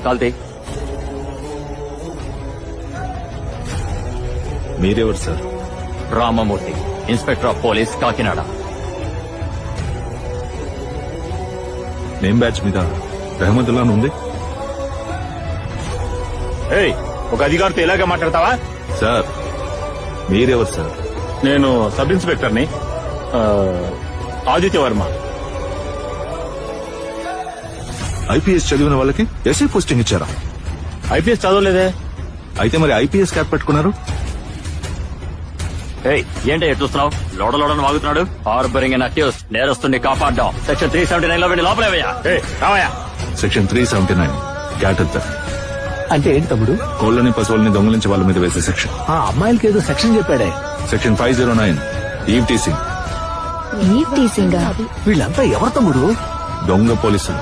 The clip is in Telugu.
కాల్తీ. మీరెవరు sir? Ramamurthy, inspector of police, Kakinada. Name batch మీద రెహమతుల్లా ఉంది. ఒక అధికారితో ఇలాగే మాట్లాడతావా? సార్ మీరెవరు సార్? నేను సబ్ ఇన్స్పెక్టర్ని, ఆదిత్య వర్మ. ఐపీఎస్ చదివిన వాళ్ళకి ఎస్ఐ పోస్టింగ్ ఇచ్చారా? ఐపీఎస్ చదవలేదే. అయితే మరి ఐపీఎస్ క్యాప్ పెట్టుకున్నారు? ఏంటో చూస్తున్నావు? లోడలోడని వాగుతున్నాడు. హార్బరింగ్ అండ్ అక్యూస్, నేరస్తుని కాపాడ్డాం. సెక్షన్ 379 లో వెళ్ళి లోపలేవయ్యా. రావయ్యా. సెక్షన్ 379 క్యాటర్ థెఫ్ట్. అంటే ఏంటి తమ్ముడు? కోళ్లని పశువుల్ని దొంగలించే వాళ్ళ మీద వేసే సెక్షన్. ఆ అమ్మాయిలకి ఏదో సెక్షన్ చెప్పాడే. సెక్షన్ 509 ఈవ్ టీసింగ్. వీళ్ళంతా ఎవరు తమ్ముడు? దొంగ పోలీసులు.